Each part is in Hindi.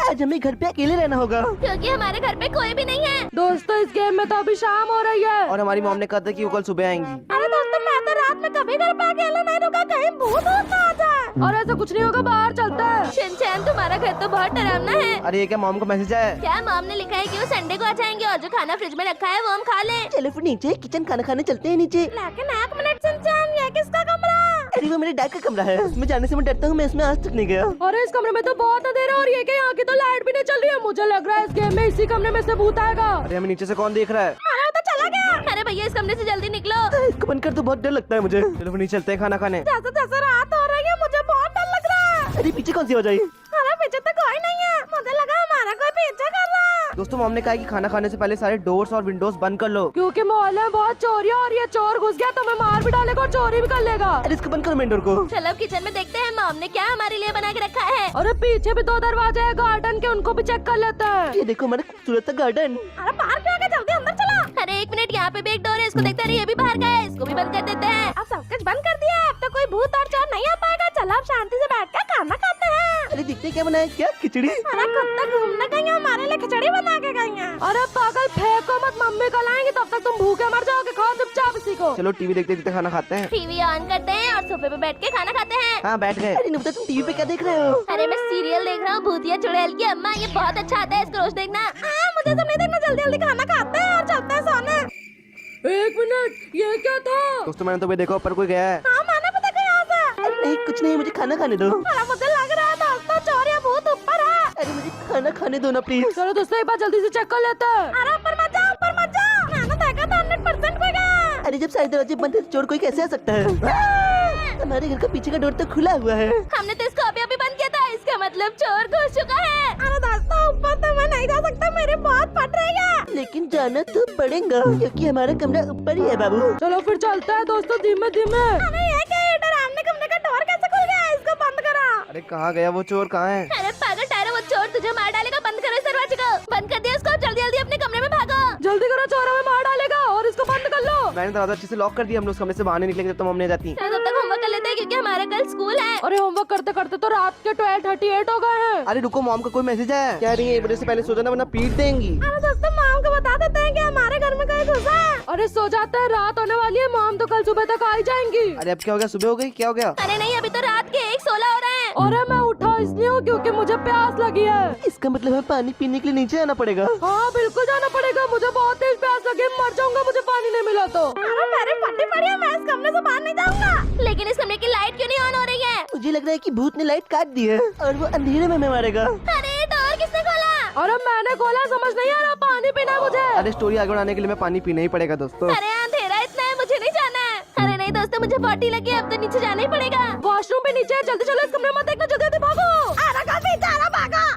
आज हमें घर पे अकेले रहना होगा क्योंकि हमारे घर पे कोई भी नहीं है। दोस्तों इस गेम में तो अभी शाम हो रही है और हमारी मॉम ने कहा था कि वो कल सुबह आएंगी। अरे दोस्तों मैं तो रात में कभी घर पे अकेला नहीं रुका, कहीं भूत वूत ना आ जाए। और ऐसा कुछ नहीं होगा, बाहर चलते हैं। शिनचैन तुम्हारा घर तो बहुत डरावना है। अरे ये क्या मॉम का मैसेज है? क्या मॉम ने लिखा है कि वो संडे को आ जाएंगे और जो खाना फ्रिज में रखा है वो हम खा लें। चलो फिर नीचे किचन खाना खाने चलते हैं नीचे। लेकिन एक मिनट शिनचैन, ये किसका कमरा? अरे वो मेरे डैड का कमरा है, उसमें जाने से मैं डरता हूँ, मैं इसमें आज तक नहीं गया। अरे इस कमरे में तो बहुत अंधेरा और ये क्या यहाँ की तो लाइट भी नहीं चल रही है। मुझे लग रहा है इस गेम में इसी कमरे में से भूत आएगा। अरे हमें नीचे से कौन देख रहा है? अरे वो तो चला गया। अरे भैया इस कमरे से जल्दी निकलो। इसको बंद कर तो बहुत डर लगता है मुझे। चलो फिर नीचे चलते हैं खाना खाने। जैसे जैसे रात हो रही है मुझे बहुत डर लग रहा है। अरे पीछे कौन सी आवाज आई? अरे पीछे तो कोई नहीं है, मुझे लगा हमारा कोई पीछे कर रहा है। दोस्तों मॉम ने कहा कि खाना खाने से पहले सारे डोर्स और विंडोज बंद कर लो। क्योंकि मोहल्ले में बहुत चोरियां और ये चोर घुस गया तो मैं मार भी डालेगा और चोरी भी कर लेगा। अरे इसको बंद करो मेन डोर को। चलो अब किचन में देखते हैं मॉम ने क्या हमारे लिए बना के रखा है। अरे पीछे भी 2 दरवाजे हैं गार्डन के, उनको भी चेक कर लेते हैं। ये देखो हमारा खूबसूरत सा गार्डन। अरे बाहर पे आके जल्दी अंदर चलो। अरे एक मिनट, यहाँ पे भी एक डोर है, इसको देखते हैं। ये भी बाहर का है, इसको भी बंद कर देते हैं। अब सब कुछ बंद कर दिया है, अब तो कोई भूत और चोर नहीं आ पाएगा। चलो अब शांति से बैठ कर खाना खाते हैं। अरे देखते क्या बनाया, क्या खिचड़ी। अरे कुत्ता घूमने गई है, हमारे लिए खिचड़ी बना के गई है। अरे पागल फेंको मत, मम्मी कल आएंगी तब तक तुम भूखे मर जाओगे। खाओ चुपचाप इसी को। चलो टीवी देखते देखते खाना खाते हैं। टीवी ऑन करते हैं और सोफे पे बैठ के खाना खाते हैं। हाँ बैठ गए। अरे नुकता तुम टीवी पे क्या देख रहे हो? अरे मैं सीरियल देख रहा हूँ, भूतिया चुड़ैल की अम्मा। ये बहुत अच्छा आता है, इसको रोज देखना। मुझे सब नहीं देखना, जल्दी जल्दी खाना खाते हैं और चलते हैं सोने। 1 मिनट, ये क्या था? दोस्तों मैंने तो भी देखा ऊपर कोई गया है। हाँ मैंने पता क्या यहाँ से। अरे नहीं कुछ नहीं, मुझे खाना खाने दो। अरे मुझे लग रहा है दोस्तों चोर या भूत ऊपर है। अरे मुझे खाना खाने दो ना प्लीज। चलो दोस्तों एक बार जल्दी से चेक कर लेते हैं। अरे ऊपर मत जाओ, ऊपर मत जाओ। मैंने देखा था 100% कोई गया। अरे जब सारे दरवाजे बंद है तो चोर कोई कैसे आ सकता है? हमारे घर का पीछे का डोर तो खुला हुआ है। हमने तो इसको अभी अभी बंद किया था, इसका मतलब चोर घुस चुका है। अरे दोस्तों ऊपर तो मैं नहीं जा सकता, मेरी बहुत फट रही है। लेकिन जाना तो पड़ेगा क्योंकि हमारा कमरा ऊपर ही है बाबू। चलो फिर चलते हैं दोस्तों, धीमे धीमे। अरे ये क्या है, डरावने कमरे का डोर कैसे खुल गया? इसको बंद करो। अरे कहाँ गया वो चोर, कहाँ है? अरे पागल टायरो, वो चोर तुझे मार डालेगा। बंद करो इस दरवाजे को। बंद कर दिया इसको, जल्दी जल्दी अपने कमरे में भागो। जल्दी करो, चोर हमें मार डालेगा। और इसको बंद कर लो। मैंने दरवाजा अच्छे से लॉक कर दिया, हम लोग उस कमरे से बाहर नहीं निकलेंगे जब तक मम्मी नहीं जाती। चलो तब तक होमवर्क कर लेते हैं क्योंकि हमारा कल स्कूल है। अरे होमवर्क करते करते तो रात के 12:38 हो गए हैं। अरे रुको, मॉम का कोई मैसेज है। कह रही है 1 बजे से पहले सो जाना वरना पीट देंगी। अरे दोस्तों माम को बता देते हैं कि हमारे घर में कोई घुसा है। अरे सो जाते हैं, रात होने वाली है। मॉम तो कल सुबह तक आ ही जाएंगी। अरे अब क्या हो गया, सुबह हो गई, क्या हो गया? अरे नहीं, अभी तो रात के 1:16 हो रहे हैं। अरे मैं उठा इसलिए हूँ क्योंकि मुझे प्यास लगी है। इसका मतलब हमें पानी पीने के लिए नीचे आना पड़ेगा। हाँ बिल्कुल जाना पड़ेगा, मुझे बहुत तेज प्यास लगी है, मर जाऊंगा मुझे पानी नहीं मिला तो। अरे मेरे फटी पड़ी है, मैं इस कमरे से बाहर नहीं जाऊंगा। लेकिन इस कमरे की लाइट क्यों नहीं ऑन हो रही है? मुझे लग रहा है कि भूत ने लाइट काट दी है और वो अंधेरे में हमें मारेगा। अरे डोर किसने खोला? अरे मैंने खोला, समझ नहीं आ रहा, पानी पीना है मुझे। अरे स्टोरी आगे बढ़ाने के लिए मैं पानी पीना ही पड़ेगा दोस्तों। अरे अंधेरा इतना है, मुझे नहीं जाना है। अरे नहीं दोस्तों, मुझे पॉटी लगी है, अब तो नीचे जाना ही पड़ेगा। वॉशरूम पे नीचे है, जल्दी चलो, इस कमरे में मत देखना, जल्दी जल्दी भागो।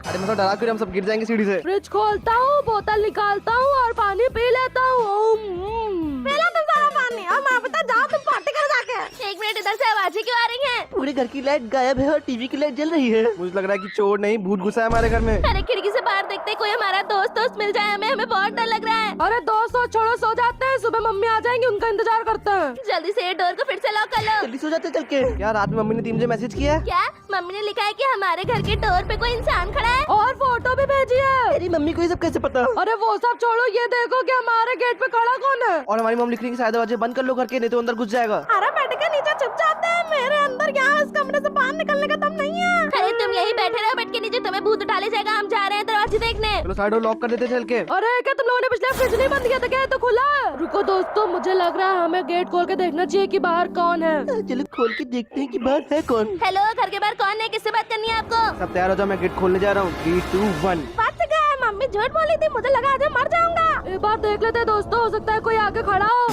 अरे मैं तो डरा क्यों, हम सब गिर जाएंगे सीढ़ी से। फ्रिज खोलता हूँ, बोतल निकालता हूँ और पानी पी लेता हूँ। पहला तुम सारा पानी और माँ बता जाओ तुम पॉटी कर जाके। 1 मिनट, इधर से आवाजें क्यों आ रही हैं? पूरे घर की लाइट गायब है और टीवी की लाइट जल रही है। मुझे लग रहा है कि चोर नहीं भूत घुसा है हमारे घर में। अरे खिड़की से बाहर देखते कोई हमारा दोस्त मिल जाए, हमें बहुत डर लग रहा है। अरे दोस्त छोड़ो, सो जाते हैं, सुबह मम्मी आ जाएंगी, उनका इंतजार करते हैं। जल्दी से डोर को फिर से लॉक कर लो। जल्दी सो जाते चल के। यार रात में मम्मी ने 3 बजे मैसेज किया है। क्या? मम्मी ने लिखा है कि हमारे घर के डोर पे कोई इंसान खड़ा है और फोटो भी भेजी है। अरे मम्मी को ये सब कैसे पता? अरे वो सब छोड़ो, ये देखो कि हमारे गेट पे खड़ा कौन है। और हमारी मम्मी लिख रही है कि सारे दरवाजे बंद कर लो घर के, नहीं तो अंदर घुस जाएगा। अरे बैठ के नीचे चुप जाते हैं, मेरे अंदर क्या है, इस कमरे से बाहर निकलने का दम नहीं है। अरे तुम यही बैठे रहो, बैठ के नीचे, तुम्हें भूत उठा ले जाएगा। हम जा रहे हैं दरवाजे देखने। चलो साइड डोर लॉक कर देते चल के। अरे क्या तुम लोगों ने पिछले फ्रिज नहीं बंद किया था क्या? ये तो खुला है। रुको दोस्तों, मुझे लग रहा है हमें गेट खोल के देखना चाहिए कि बाहर कौन है। चलो खोल के देखते हैं कि बाहर है कौन। हेलो, घर के बाहर कौन है? किससे बात करनी है आपको? सब तैयार हो जाओ, मैं गेट खोलने जा रहा हूँ। 3, 2, 1। बच गए, मम्मी झूठ बोली थी, मुझे लगा आज मर जाऊंगा। एक बार देख लेते हैं दोस्तों, हो सकता है कोई आगे खड़ा हो।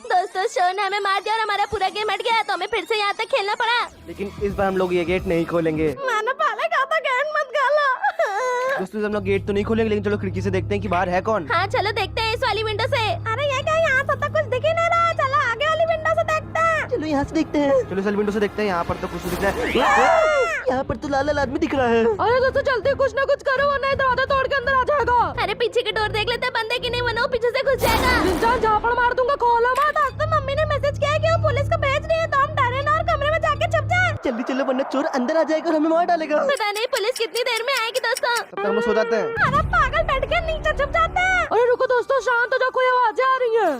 दोस्तों शो ने हमें मार दिया और हमारा पूरा गेम हट गया, तो हमें फिर से यहाँ तक खेलना पड़ा। लेकिन इस बार हम लोग ये गेट नहीं खोलेंगे। मैंने पहले कहा था गेट मत खोलो। दोस्तों हम लोग गेट तो नहीं खोलेंगे, लेकिन चलो खिड़की से देखते हैं कि बाहर है कौन। हाँ चलो देखते हैं इस वाली विंडो से। अरे ये क्या, यहाँ से तो कुछ दिख ही नहीं रहा। चलो आगे वाली विंडो से देखते हैं। चलो यहाँ से देखते हैं। चलो चल विंडो से देखते हैं, यहाँ पर तो कुछ दिख रहा है। यहाँ पर तो लाल लाल आदमी दिख रहा है। अरे दोस्तों जल्दी कुछ ना कुछ करो वरना ये दरवाजा तोड़ के अंदर आ जाएगा। अरे पीछे के डोर देख लेते हैं, बंद है कि नहीं, वरना पीछे से घुस जाएगा। इंसान झापड़ मार दूंगा, खोलो मत। दोस्तों मम्मी ने मैसेज किया है कि वो पुलिस को भेज रही है, तो हम डरे ना और कमरे में जाके छुप जाए। जल्दी चलो वरना चोर अंदर आ जाएगा और हमें मार डालेगा। पता नहीं पुलिस पुलिस कितनी देर में आएगी दोस्तों? तब तक हम लोग सो जाते हैं। अरे पागल, बैठ के नीचे छुप जाते हैं। अरे रुको दोस्तों, शांत हो जाओ, कोई आवाजें आ रही हैं।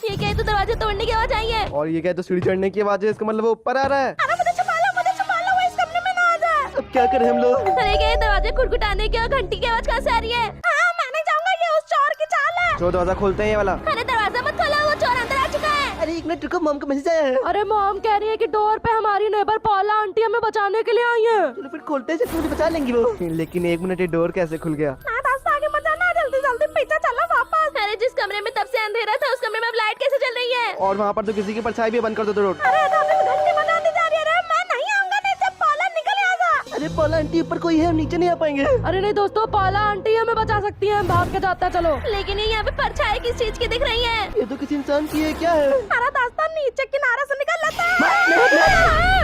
ये क्या है, तो दरवाजे तोड़ने की आवाज आई है। और ये क्या है, तो सीढ़ी चढ़ने की आवाज है, इसका मतलब वो ऊपर आ रहा है। अरे मुझे छुपा लो, वो इस कमरे में ना आ जाए। अब क्या करें हम लोग? अरे क्या ये दरवाजे खुटखुटाने की और घंटी की आवाज कहाँ से आ रही है? हाँ, मैं नहीं जाऊंगा, ये उस चोर की चाल है। जो दरवाजा खोलते हैं ये वाला। अरे दरवाजा मत खोलो, वो चोर अंदर आ चुका है। अरे एक मिनट रुको, मॉम का मैसेज आया है। अरे मॉम कह रही है कि डोर पे हमारी नेबर पॉला आंटी हमें बचाने के लिए आई है। चलो फिर खोलते हैं, मुझे बचा लेंगी वो। लेकिन एक मिनट, ये डोर कैसे खुल गया? ना रास्ता आगे मत जाना, जल्दी जल्दी पीछे चलो वापस। अरे जिस कमरे में तब से अंधेरा था, उस कमरे में अब लाइट कैसे चल रही है? और वहाँ पर तो किसी की परछाई भी है, बंद कर दो तो रोड। अरे घंटी बजाती जा रही है। अरे मैं नहीं आऊंगा, नहीं जब पॉला निकल यहाँ से। अरे पॉला आंटी ऊपर कोई है, हम नीचे नहीं आ पाएंगे। अरे नहीं दोस्तों, पॉला आंटी हमें बचा सकती है, हम भाग के जाते हैं, चलो। लेकिन ये यहाँ पे परछाई किस चीज की दिख रही है? ये तो किसी इंसान की है, क्या है? अरे दोस्तों नीचे किनारे से निकल लेते हैं।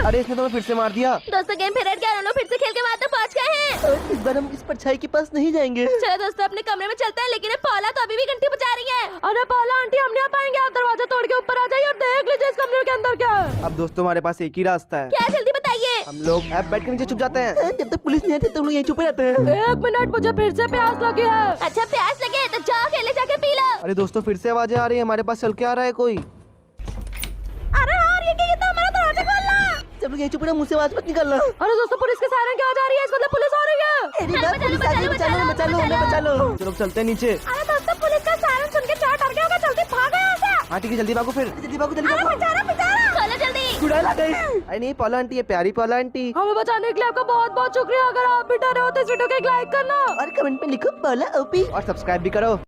अरे इसने तो हमें फिर से मार दिया। दोस्तों गेम फिर गया, हम लोग फिर से खेल के वहाँ तक पहुँच गए हैं। और इस बार हम इस परछाई के पास नहीं जाएंगे। चलो दोस्तों अपने कमरे में चलते हैं, लेकिन ये पॉला तो अभी भी घंटी बजा रही है। अरे पॉला आंटी, हम नहीं आ पाएंगे, आप दरवाजा तोड़ के ऊपर आ जाइए और देख लीजिए इस कमरे के अंदर क्या है। अब दोस्तों हमारे पास एक ही रास्ता है। क्या, जल्दी बताइए। हम लोग अब बेड के नीचे छुप जाते हैं। जब तक पुलिस नहीं आती तब लोग यहीं छुपे रहते हैं। 1 मिनट, मुझे फिर से प्यास लगी है। अच्छा प्यास लगे तो जाओ खेले जाके पी लो। अरे दोस्तों फिर से आवाजें आ रही है, हमारे पास चल के आ रहा है कोई। अरे और ये क्या, ये तो हमारा दरवाजा खोल रहा। सब लोग यहीं छुपे रहो, मुंह से आवाज मत निकालना। अरे दोस्तों, पुलिस के सायरन की आवाज आ रही है, इसका मतलब पुलिस आ रही है। अरे बाप, पुलिस आ गई, बचा लो, बचा लो, हमें बचा लो। चलो चलते हैं नीचे। अरे दोस्तों पुलिस का सायरन सुन के चोर डर गया होगा, जल्दी भागो यहाँ से। हाँ ठीक है, जल्दी भागो फिर, जल्दी भागो, जल्दी अरे भागो। बेचारा खोलो जल्दी। चुड़ैल आ गई। अरे नहीं पॉला आंटी है, प्यारी पॉला आंटी। हमें बचाने के लिए आपका बहुत बहुत शुक्रिया। अगर आप भी डरे हो तो इस वीडियो को एक लाइक करना और कमेंट में लिखो पॉला ओपी और सब्सक्राइब भी करो।